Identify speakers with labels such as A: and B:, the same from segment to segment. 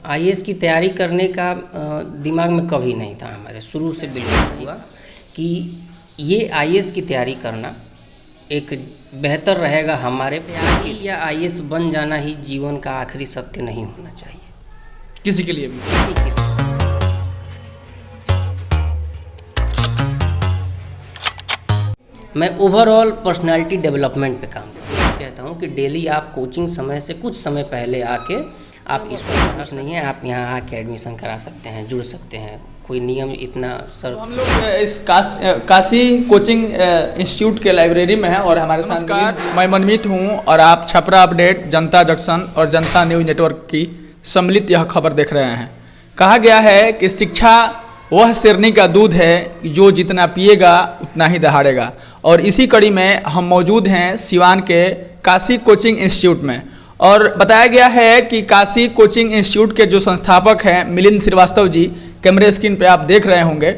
A: IAS की तैयारी करने का दिमाग में कभी नहीं था हमारे, शुरू से बिल्कुल नहीं हुआ कि ये आईएएस की तैयारी करना एक बेहतर रहेगा हमारे पे, या आईएएस बन जाना ही जीवन का आखिरी सत्य नहीं होना चाहिए
B: किसी के लिए भी।
A: किसी के लिए। मैं ओवरऑल पर्सनालिटी डेवलपमेंट पे काम कहता हूँ कि डेली आप कोचिंग समय से कुछ समय पहले आके आप इस वक्त कुछ नहीं है, आप यहाँ आके एडमिशन करा सकते हैं, जुड़ सकते हैं, कोई नियम इतना सर।
B: हम लोग इस काशी कोचिंग इंस्टीट्यूट के लाइब्रेरी में हैं और हमारे साथ मैं मनमीत हूँ और आप छपरा अपडेट, जनता जंक्शन और जनता न्यूज़ नेटवर्क की सम्मिलित यह खबर देख रहे हैं। कहा गया है कि शिक्षा वह शेरनी का दूध है जो जितना पिएगा उतना ही दहाड़ेगा, और इसी कड़ी में हम मौजूद हैं सिवान के काशी कोचिंग इंस्टीट्यूट में। और बताया गया है कि काशी कोचिंग इंस्टीट्यूट के जो संस्थापक हैं मिलिंद श्रीवास्तव जी, कैमरे स्क्रीन पे आप देख रहे होंगे,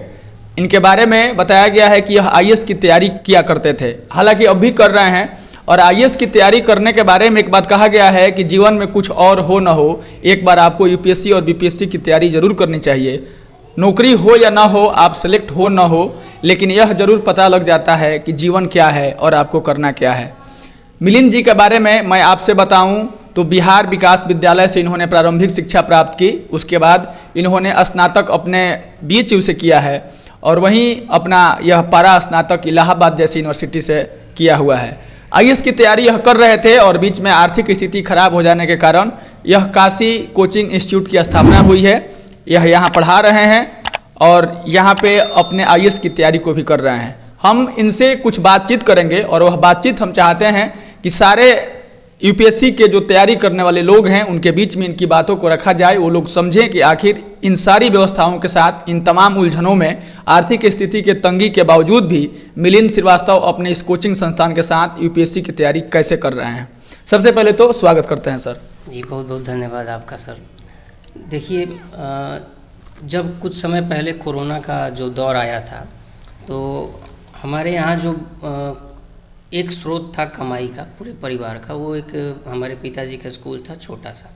B: इनके बारे में बताया गया है कि यह आईएएस की तैयारी किया करते थे, हालांकि अब भी कर रहे हैं। और आईएएस की तैयारी करने के बारे में एक बात कहा गया है कि जीवन में कुछ और हो ना हो, एक बार आपको यूपीएससी और बीपीएससी की तैयारी जरूर करनी चाहिए। नौकरी हो या ना हो, आप सेलेक्ट हो ना हो, लेकिन यह जरूर पता लग जाता है कि जीवन क्या है और आपको करना क्या है। मिलिंद जी के बारे में मैं आपसे बताऊं तो बिहार विकास विद्यालय से इन्होंने प्रारंभिक शिक्षा प्राप्त की, उसके बाद इन्होंने स्नातक अपने बीएचयू से किया है और वहीं अपना यह पारा स्नातक इलाहाबाद जैसी यूनिवर्सिटी से किया हुआ है। आईएएस की तैयारी यह कर रहे थे और बीच में आर्थिक स्थिति खराब हो जाने के कारण यह काशी कोचिंग इंस्टीट्यूट की स्थापना हुई है। यह यहाँ पढ़ा रहे हैं और यहाँ पे अपने आईएएस की तैयारी को भी कर रहे हैं। हम इनसे कुछ बातचीत करेंगे और वह बातचीत हम चाहते हैं कि सारे यूपीएससी के जो तैयारी करने वाले लोग हैं उनके बीच में इनकी बातों को रखा जाए, वो लोग समझें कि आखिर इन सारी व्यवस्थाओं के साथ, इन तमाम उलझनों में, आर्थिक स्थिति के तंगी के बावजूद भी मिलिंद श्रीवास्तव अपने इस कोचिंग संस्थान के साथ यूपीएससी की तैयारी कैसे कर रहे हैं। सबसे पहले तो स्वागत करते हैं सर।
A: जी बहुत बहुत धन्यवाद आपका सर। देखिए, जब कुछ समय पहले कोरोना का जो दौर आया था तो हमारे यहाँ जो एक स्रोत था कमाई का पूरे परिवार का, वो एक हमारे पिताजी का स्कूल था छोटा सा,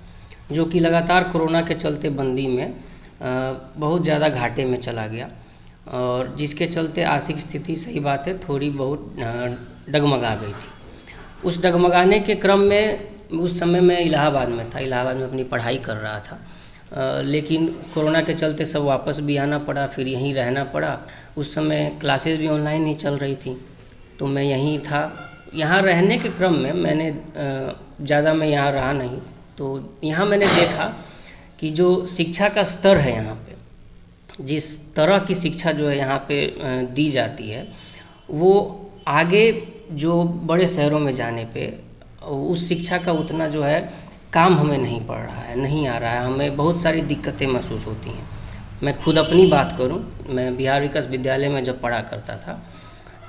A: जो कि लगातार कोरोना के चलते बंदी में बहुत ज़्यादा घाटे में चला गया, और जिसके चलते आर्थिक स्थिति, सही बात है, थोड़ी बहुत डगमगा गई थी। उस डगमगाने के क्रम में उस समय मैं इलाहाबाद में था, इलाहाबाद में अपनी पढ़ाई कर रहा था, लेकिन कोरोना के चलते सब वापस भी आना पड़ा, फिर यहीं रहना पड़ा। उस समय क्लासेस भी ऑनलाइन ही चल रही थी, तो मैं यहीं था। यहाँ रहने के क्रम में मैंने ज़्यादा मैं यहाँ रहा नहीं, तो यहाँ मैंने देखा कि जो शिक्षा का स्तर है यहाँ पे, जिस तरह की शिक्षा जो है यहाँ पे दी जाती है, वो आगे जो बड़े शहरों में जाने पे उस शिक्षा का उतना जो है काम हमें नहीं पड़ रहा है, नहीं आ रहा है, हमें बहुत सारी दिक्कतें महसूस होती हैं। मैं खुद अपनी बात करूं, मैं बिहार विकास विद्यालय में जब पढ़ा करता था,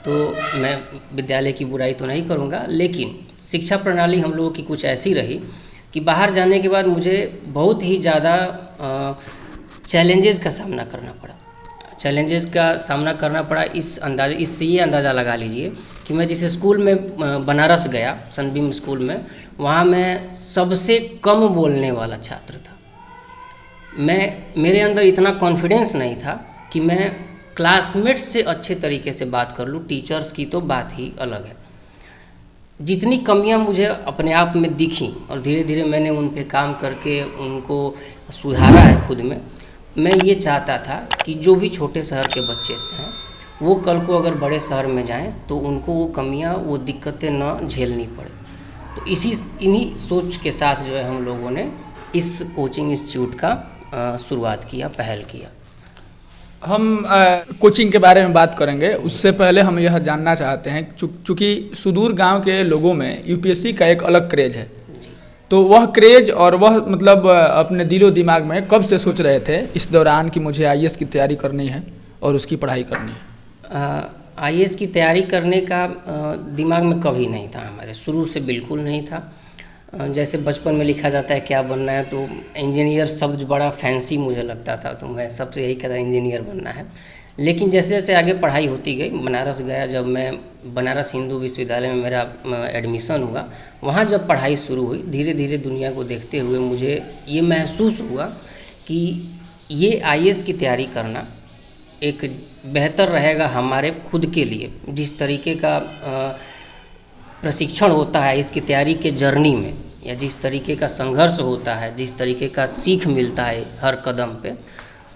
A: तो मैं विद्यालय की बुराई तो नहीं करूंगा, लेकिन शिक्षा प्रणाली हम लोगों की कुछ ऐसी रही कि बाहर जाने के बाद मुझे बहुत ही ज़्यादा चैलेंजेस का सामना करना पड़ा। चैलेंजेस का सामना करना पड़ा इससे ये अंदाज़ा लगा लीजिए कि मैं जिस स्कूल में बनारस गया, सनबीम स्कूल में, वहाँ मैं सबसे कम बोलने वाला छात्र था। मेरे अंदर इतना कॉन्फिडेंस नहीं था कि मैं क्लासमेट्स से अच्छे तरीके से बात कर लूँ, टीचर्स की तो बात ही अलग है। जितनी कमियां मुझे अपने आप में दिखी और धीरे धीरे मैंने उन पे काम करके उनको सुधारा है खुद में। मैं ये चाहता था कि जो भी छोटे शहर के बच्चे हैं वो कल को अगर बड़े शहर में जाएं तो उनको वो कमियां, वो दिक्कतें न झेलनी पड़े। तो इन्हीं सोच के साथ जो है हम लोगों ने इस कोचिंग इंस्टीट्यूट का शुरुआत किया, पहल किया।
B: हम कोचिंग के बारे में बात करेंगे, उससे पहले हम यह जानना चाहते हैं, चूँकि सुदूर गांव के लोगों में यूपीएससी का एक अलग क्रेज है, तो वह क्रेज और वह मतलब अपने दिलो दिमाग में कब से सोच रहे थे इस दौरान कि मुझे आईएएस की तैयारी करनी है और उसकी पढ़ाई करनी है?
A: आईएएस की तैयारी करने का दिमाग में कभी नहीं था हमारे, शुरू से बिल्कुल नहीं था। जैसे बचपन में लिखा जाता है क्या बनना है, तो इंजीनियर शब्द बड़ा फैंसी मुझे लगता था, तो मैं सबसे यही कहता इंजीनियर बनना है। लेकिन जैसे जैसे आगे पढ़ाई होती गई, बनारस गया जब मैं, बनारस हिंदू विश्वविद्यालय में मेरा एडमिशन हुआ, वहाँ जब पढ़ाई शुरू हुई, धीरे धीरे दुनिया को देखते हुए मुझे ये महसूस हुआ कि ये आईएएस की तैयारी करना एक बेहतर रहेगा हमारे खुद के लिए। जिस तरीके का प्रशिक्षण होता है इसकी तैयारी के जर्नी में, या जिस तरीके का संघर्ष होता है, जिस तरीके का सीख मिलता है हर कदम पे,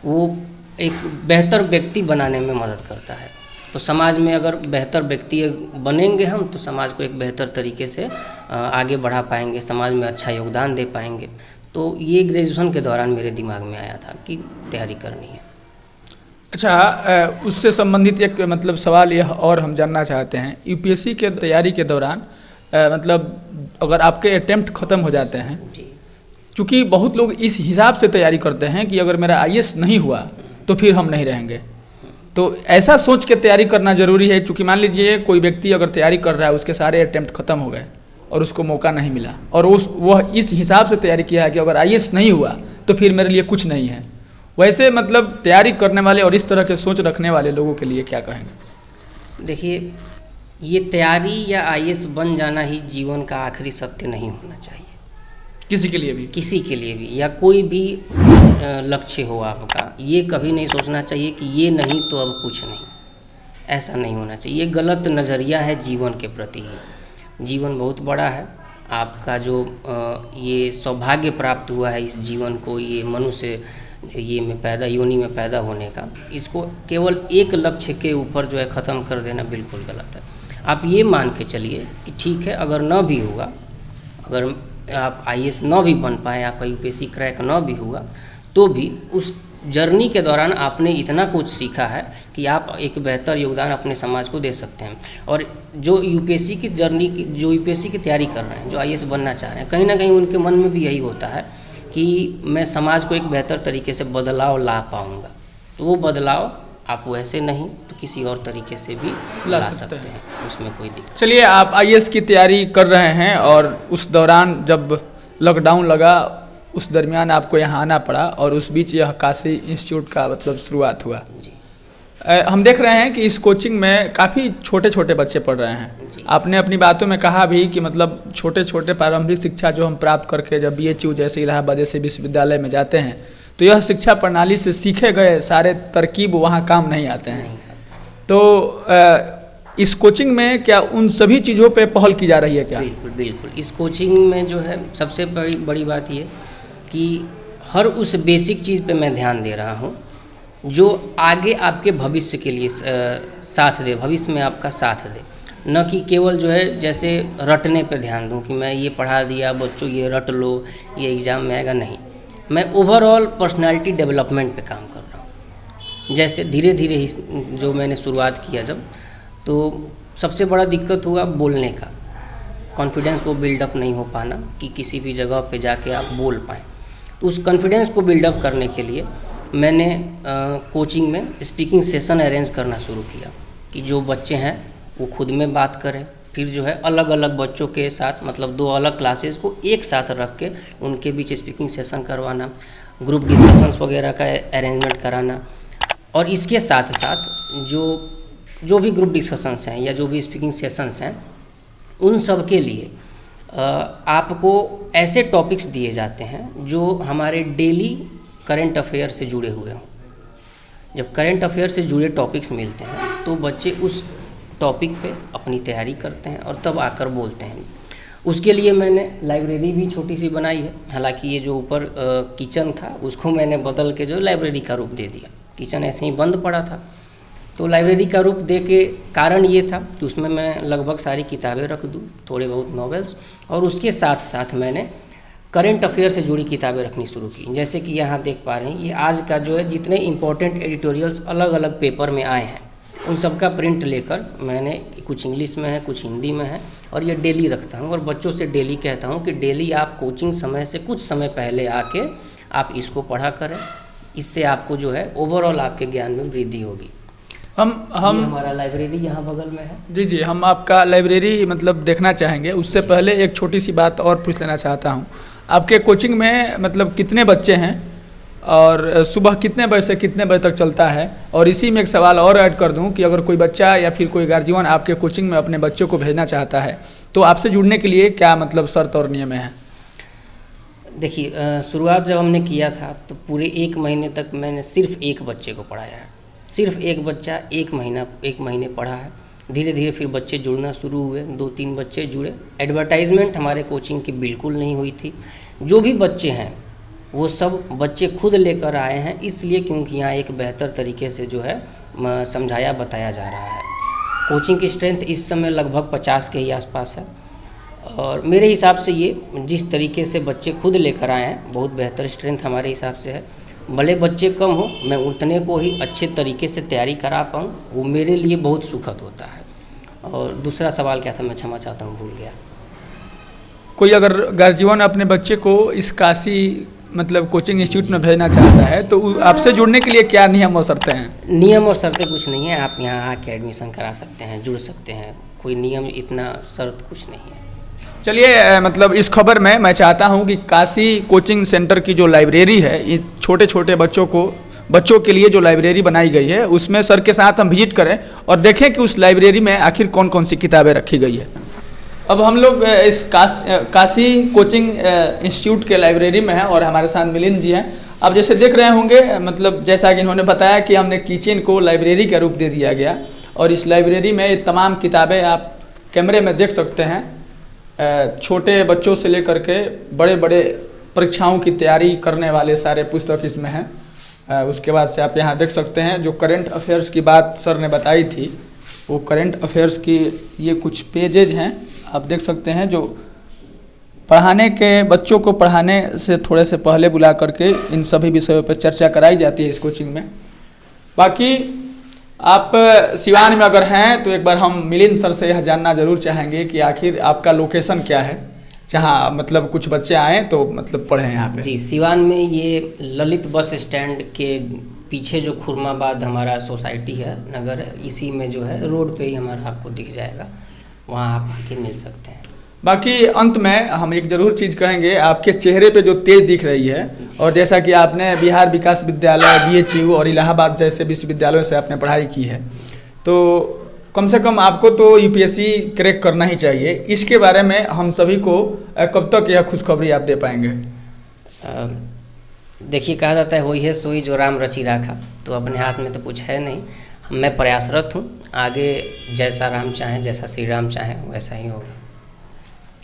A: वो एक बेहतर व्यक्ति बनाने में मदद करता है। तो समाज में अगर बेहतर व्यक्ति बनेंगे हम, तो समाज को एक बेहतर तरीके से आगे बढ़ा पाएंगे, समाज में अच्छा योगदान दे पाएंगे। तो ये ग्रेजुएशन के दौरान मेरे दिमाग में आया था कि तैयारी करनी है।
B: अच्छा, उससे संबंधित एक मतलब सवाल यह और हम जानना चाहते हैं, यूपीएससी के तैयारी के दौरान मतलब अगर आपके अटेम्प्ट ख़त्म हो जाते हैं, क्योंकि बहुत लोग इस हिसाब से तैयारी करते हैं कि अगर मेरा आईएएस नहीं हुआ तो फिर हम नहीं रहेंगे, तो ऐसा सोच के तैयारी करना ज़रूरी है। क्योंकि मान लीजिए कोई व्यक्ति अगर तैयारी कर रहा है, उसके सारे अटेम्प्ट ख़त्म हो गए और उसको मौका नहीं मिला, और वह इस हिसाब से तैयारी किया है कि अगर आईएएस नहीं हुआ तो फिर मेरे लिए कुछ नहीं है, वैसे मतलब तैयारी करने वाले और इस तरह के सोच रखने वाले लोगों के लिए क्या कहेंगे?
A: देखिए, ये तैयारी या आईएएस बन जाना ही जीवन का आखिरी सत्य नहीं होना चाहिए,
B: किसी के लिए भी,
A: किसी के लिए भी, या कोई भी लक्ष्य हो आपका, ये कभी नहीं सोचना चाहिए कि ये नहीं तो अब कुछ नहीं। ऐसा नहीं होना चाहिए, ये गलत नज़रिया है जीवन के प्रति ही। जीवन बहुत बड़ा है, आपका जो ये सौभाग्य प्राप्त हुआ है इस जीवन को, ये मनुष्य योनि में पैदा होने का, इसको केवल एक लक्ष्य के ऊपर जो है ख़त्म कर देना बिल्कुल गलत है। आप ये मान के चलिए कि ठीक है, अगर न भी होगा, अगर आप आईएएस न भी बन पाए, आपका यूपीएससी क्रैक न भी हुआ, तो भी उस जर्नी के दौरान आपने इतना कुछ सीखा है कि आप एक बेहतर योगदान अपने समाज को दे सकते हैं। और जो यूपीएससी की तैयारी कर रहे हैं, जो आईएएस बनना चाह रहे हैं, कहीं ना कहीं उनके मन में भी यही होता है कि मैं समाज को एक बेहतर तरीके से बदलाव ला पाऊँगा। तो वो बदलाव आप वैसे नहीं तो किसी और तरीके से भी ला सकते हैं, उसमें कोई दिक्कत।
B: चलिए, आप आईएएस की तैयारी कर रहे हैं और उस दौरान जब लॉकडाउन लगा, उस दरमियान आपको यहाँ आना पड़ा, और उस बीच यह काशी इंस्टीट्यूट का मतलब शुरुआत हुआ। हम देख रहे हैं कि इस कोचिंग में काफ़ी छोटे छोटे बच्चे पढ़ रहे हैं। आपने अपनी बातों में कहा भी कि मतलब छोटे छोटे प्रारंभिक शिक्षा जो हम प्राप्त करके जब बीएचयू जैसे इलाहाबाद जैसे विश्वविद्यालय में जाते हैं, तो यह शिक्षा प्रणाली से सीखे गए सारे तरकीब वहाँ काम नहीं आते हैं। तो इस कोचिंग में क्या उन सभी चीज़ों पे पहल की जा रही है क्या?
A: बिल्कुल बिल्कुल। इस कोचिंग में जो है सबसे बड़ी बात ये कि हर उस बेसिक चीज़ पे मैं ध्यान दे रहा हूँ जो आगे आपके भविष्य के लिए साथ दे, भविष्य में आपका साथ दे। न कि केवल जो है जैसे रटने पे ध्यान दूँ कि मैं ये पढ़ा दिया बच्चों, ये रट लो, ये एग्ज़ाम में आएगा, नहीं। मैं ओवरऑल पर्सनालिटी डेवलपमेंट पे काम कर रहा हूँ। जैसे धीरे धीरे ही जो मैंने शुरुआत किया जब, तो सबसे बड़ा दिक्कत हुआ बोलने का, कॉन्फिडेंस वो बिल्डअप नहीं हो पाना कि किसी भी जगह पे जाके आप बोल पाएँ। तो उस कॉन्फिडेंस को बिल्डअप करने के लिए मैंने कोचिंग में स्पीकिंग सेशन अरेंज करना शुरू किया कि जो बच्चे हैं वो खुद में बात करें, फिर जो है अलग अलग बच्चों के साथ, मतलब 2 अलग क्लासेस को एक साथ रख के उनके बीच स्पीकिंग सेशन करवाना, ग्रुप डिस्कशंस वगैरह का अरेंजमेंट कराना। और इसके साथ साथ जो भी ग्रुप डिस्कशंस हैं या जो भी स्पीकिंग सेशंस हैं, उन सब के लिए आपको ऐसे टॉपिक्स दिए जाते हैं जो हमारे डेली करंट अफेयर से जुड़े हुए हों। जब करंट अफेयर से जुड़े टॉपिक्स मिलते हैं तो बच्चे उस टॉपिक पे अपनी तैयारी करते हैं और तब आकर बोलते हैं। उसके लिए मैंने लाइब्रेरी भी छोटी सी बनाई है। हालांकि ये जो ऊपर किचन था उसको मैंने बदल के जो लाइब्रेरी का रूप दे दिया। किचन ऐसे ही बंद पड़ा था तो लाइब्रेरी का रूप दे के कारण ये था कि उसमें मैं लगभग सारी किताबें रख दूँ, थोड़े बहुत नॉवेल्स, और उसके साथ साथ मैंने करंट अफेयर से जुड़ी किताबें रखनी शुरू की। जैसे कि यहाँ देख पा रहे हैं, ये आज का जो है जितने इम्पोर्टेंट एडिटोरियल्स अलग अलग पेपर में आए हैं उन सब का प्रिंट लेकर मैंने, कुछ इंग्लिश में है कुछ हिंदी में है, और ये डेली रखता हूँ। और बच्चों से डेली कहता हूँ कि डेली आप कोचिंग समय से कुछ समय पहले आके आप इसको पढ़ा करें, इससे आपको जो है ओवरऑल आपके ज्ञान में वृद्धि होगी। हम हमारा लाइब्रेरी यहाँ बगल में है।
B: जी, हम आपका लाइब्रेरी मतलब देखना चाहेंगे। उससे पहले एक छोटी सी बात और पूछ लेना चाहता हूँ, आपके कोचिंग में मतलब कितने बच्चे हैं और सुबह कितने बजे से कितने बजे तक चलता है? और इसी में एक सवाल और ऐड कर दूं कि अगर कोई बच्चा या फिर कोई गार्जियन आपके कोचिंग में अपने बच्चों को भेजना चाहता है तो आपसे जुड़ने के लिए क्या मतलब शर्त और नियम है?
A: देखिए, शुरुआत जब हमने किया था तो पूरे 1 महीने तक मैंने सिर्फ एक बच्चे को पढ़ाया है। सिर्फ एक बच्चा 1 महीने पढ़ा है। धीरे धीरे फिर बच्चे जुड़ना शुरू हुए, 2-3 बच्चे जुड़े। एडवर्टाइजमेंट हमारे कोचिंग की बिल्कुल नहीं हुई थी। जो भी बच्चे हैं वो सब बच्चे खुद लेकर आए हैं, इसलिए क्योंकि यहाँ एक बेहतर तरीके से जो है समझाया बताया जा रहा है। कोचिंग की स्ट्रेंथ इस समय लगभग 50 के ही आसपास है और मेरे हिसाब से ये जिस तरीके से बच्चे खुद लेकर आए हैं बहुत बेहतर स्ट्रेंथ हमारे हिसाब से है। भले बच्चे कम हो, मैं उतने को ही अच्छे तरीके से तैयारी करा पाऊँ, वो मेरे लिए बहुत सुखद होता है। और दूसरा सवाल क्या था, मैं क्षमा चाहता हूँ, भूल गया।
B: कोई अगर गार्जियन अपने बच्चे को इस काशी मतलब कोचिंग इंस्टीट्यूट में भेजना चाहता है तो आपसे जुड़ने के लिए क्या नियम और शर्तें हैं?
A: नियम और शर्तें कुछ नहीं है, आप यहाँ आके एडमिशन करा सकते हैं, जुड़ सकते हैं। कोई नियम इतना शर्त कुछ नहीं है।
B: चलिए, मतलब इस खबर में मैं चाहता हूं कि काशी कोचिंग सेंटर की जो लाइब्रेरी है, ये छोटे छोटे बच्चों के लिए जो लाइब्रेरी बनाई गई है उसमें सर के साथ हम विजिट करें और देखें कि उस लाइब्रेरी में आखिर कौन कौन सी किताबें रखी गई है। अब हम लोग इस काशी कोचिंग इंस्टीट्यूट के लाइब्रेरी में हैं और हमारे साथ मिलिंद जी हैं। अब जैसे देख रहे होंगे, मतलब जैसा कि इन्होंने बताया कि हमने किचन को लाइब्रेरी का रूप दे दिया गया और इस लाइब्रेरी में ये तमाम किताबें आप कैमरे में देख सकते हैं। छोटे बच्चों से लेकर के बड़े बड़े परीक्षाओं की तैयारी करने वाले सारे पुस्तक इसमें हैं। उसके बाद से आप यहाँ देख सकते हैं जो करंट अफेयर्स की बात सर ने बताई थी, वो करंट अफेयर्स की ये कुछ पेजेज हैं, आप देख सकते हैं, जो पढ़ाने के बच्चों को पढ़ाने से थोड़े से पहले बुला करके इन सभी विषयों पर चर्चा कराई जाती है इस कोचिंग में। बाकी आप सिवान में अगर हैं तो एक बार हम मिलिंद सर से यह जानना जरूर चाहेंगे कि आखिर आपका लोकेशन क्या है, जहाँ मतलब कुछ बच्चे आएँ तो मतलब पढ़ें यहाँ पे।
A: जी, सिवान में ये ललित बस स्टैंड के पीछे जो खुरमाबाद हमारा सोसाइटी है, नगर है, इसी में जो है रोड पे ही हमारा आपको दिख जाएगा, वहाँ आप आके मिल सकते हैं।
B: बाकी अंत में हम एक जरूर चीज़ कहेंगे, आपके चेहरे पे जो तेज दिख रही है और जैसा कि आपने बिहार विकास विद्यालय, BHU और इलाहाबाद जैसे विश्वविद्यालयों से आपने पढ़ाई की है, तो कम से कम आपको तो UPSC क्रैक करना ही चाहिए। इसके बारे में हम सभी को कब तक यह खुशखबरी आप दे पाएंगे?
A: देखिए, कहा जाता है वही है सोई जो राम रचि राखा, तो अपने हाथ में तो कुछ है नहीं। मैं प्रयासरत हूँ, आगे जैसा राम चाहें, जैसा श्री राम चाहें वैसा ही होगा।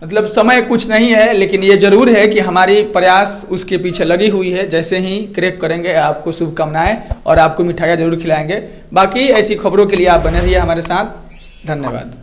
B: मतलब समय कुछ नहीं है, लेकिन ये जरूर है कि हमारी प्रयास उसके पीछे लगी हुई है। जैसे ही क्रैक करेंगे आपको शुभकामनाएं और आपको मिठाइयाँ जरूर खिलाएंगे। बाकी ऐसी खबरों के लिए आप बने रहिए हमारे साथ। धन्यवाद।